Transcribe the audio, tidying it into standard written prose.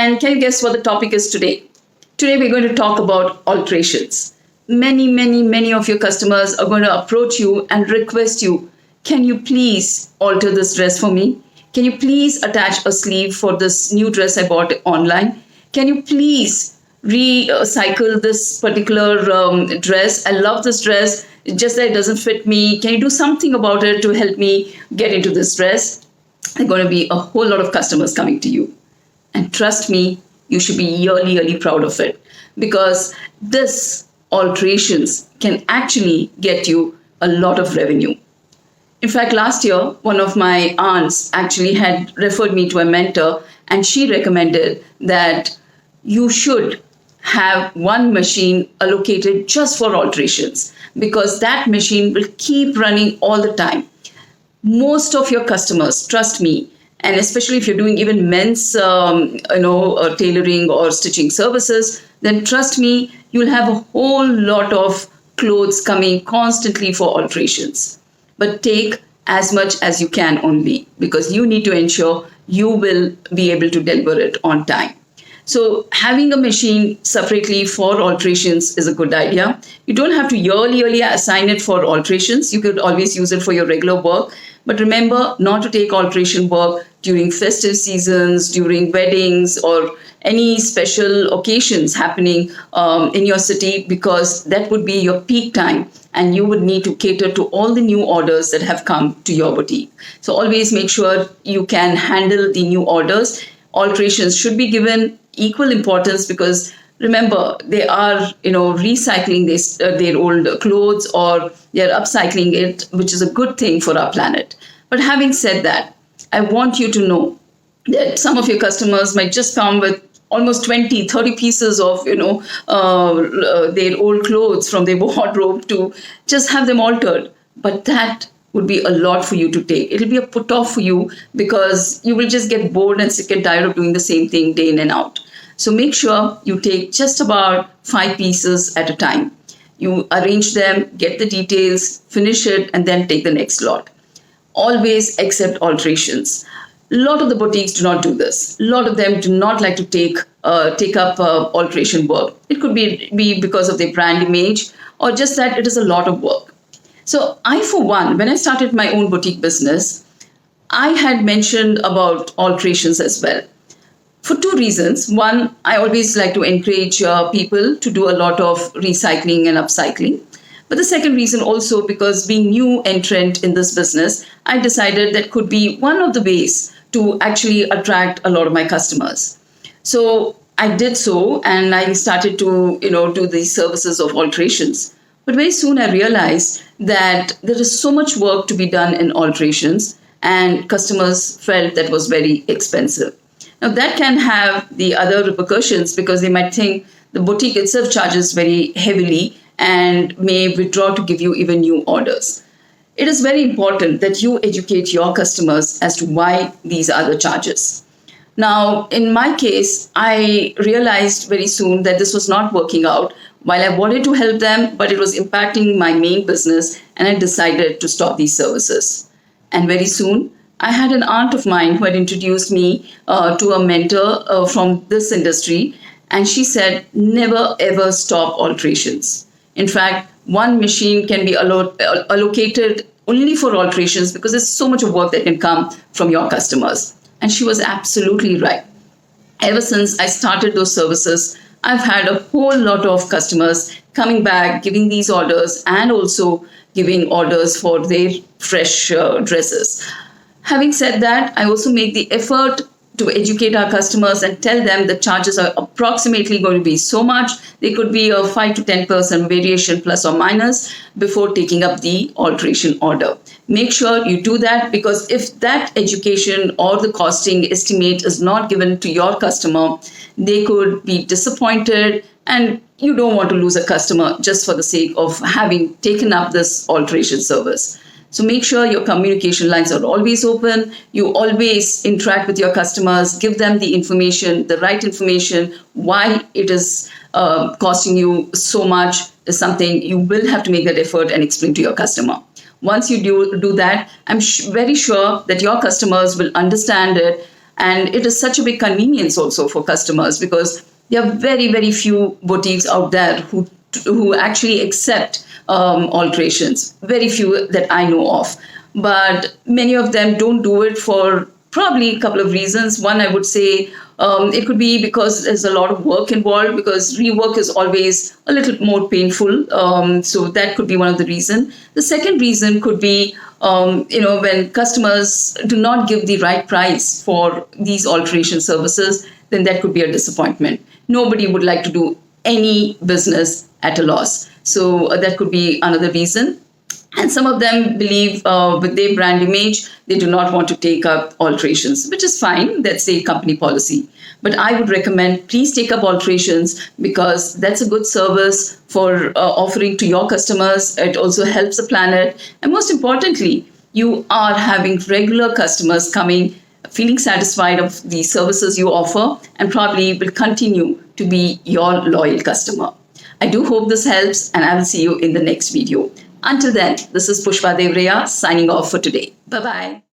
And can you guess what the topic is today? Today we're going to talk about alterations. Many of your customers are going to approach you and request you, can you please alter this dress for me? Can you please attach a sleeve for this new dress I bought online? Can you please recycle this particular dress? I love this dress. It's just that it doesn't fit me. Can you do something about it to help me get into this dress? There are going to be a whole lot of customers coming to you. And trust me, you should be really proud of it, because this alterations can actually get you a lot of revenue. In fact, last year, one of my aunts actually had referred me to a mentor, and she recommended that you should have one machine allocated just for alterations, because that machine will keep running all the time. Most of your customers, trust me, and especially if you're doing even men's tailoring or stitching services, then trust me, you'll have a whole lot of clothes coming constantly for alterations. But take as much as you can only, because you need to ensure you will be able to deliver it on time. So having a machine separately for alterations is a good idea. You don't have to yearly assign it for alterations. You could always use it for your regular work. But remember not to take alteration work during festive seasons, during weddings, or any special occasions happening in your city, because that would be your peak time and you would need to cater to all the new orders that have come to your boutique. So always make sure you can handle the new orders. Alterations should be given equal importance, because remember, they are recycling their old clothes, or they're upcycling it, which is a good thing for our planet. But having said that, I want you to know that some of your customers might just come with almost 20-30 pieces of their old clothes from their wardrobe to just have them altered. But that would be a lot for you to take. It'll be a put off for you, because you will just get bored and sick and tired of doing the same thing day in and out. So make sure you take just about 5 pieces at a time. You arrange them, get the details, finish it, and then take the next lot. Always accept alterations. A lot of the boutiques do not do this. A lot of them do not like to take up alteration work. It could be because of their brand image, or just that it is a lot of work. So I, for one, when I started my own boutique business, I had mentioned about alterations as well. For 2 reasons. One, I always like to encourage people to do a lot of recycling and upcycling. But the second reason also, because being new entrant in this business, I decided that could be one of the ways to actually attract a lot of my customers. So I did so, and I started to do these services of alterations. But very soon I realized that there is so much work to be done in alterations, and customers felt that was very expensive. Now that can have the other repercussions, because they might think the boutique itself charges very heavily and may withdraw to give you even new orders. It is very important that you educate your customers as to why these are the charges. Now, in my case, I realized very soon that this was not working out. While I wanted to help them, but it was impacting my main business, and I decided to stop these services. And very soon, I had an aunt of mine who had introduced me to a mentor from this industry, and she said, never ever stop alterations. In fact, one machine can be allocated only for alterations, because there's so much of work that can come from your customers. And she was absolutely right. Ever since I started those services, I've had a whole lot of customers coming back, giving these orders, and also giving orders for their fresh dresses. Having said that, I also make the effort to educate our customers and tell them the charges are approximately going to be so much. They could be a 5 to 10% variation plus or minus before taking up the alteration order. Make sure you do that, because if that education or the costing estimate is not given to your customer, they could be disappointed, and you don't want to lose a customer just for the sake of having taken up this alteration service. So make sure your communication lines are always open. You always interact with your customers, give them the information, the right information. Why it is costing you so much is something you will have to make that effort and explain to your customer. Once you do that, I'm very sure that your customers will understand it. And it is such a big convenience also for customers, because there are very, very few boutiques out there who actually accept alterations. Very few that I know of. But many of them don't do it for probably a couple of reasons. One, I would say, it could be because there's a lot of work involved, because rework is always a little more painful. So that could be one of the reasons. The second reason could be, when customers do not give the right price for these alteration services, then that could be a disappointment. Nobody would like to do any business at a loss. So that could be another reason. And some of them believe with their brand image, they do not want to take up alterations, which is fine. That's the company policy. But I would recommend, please take up alterations, because that's a good service for offering to your customers. It also helps the planet. And most importantly, you are having regular customers coming, feeling satisfied of the services you offer, and probably will continue to be your loyal customer. I do hope this helps, and I will see you in the next video. Until then, this is Pushpa Devreya signing off for today. Bye-bye.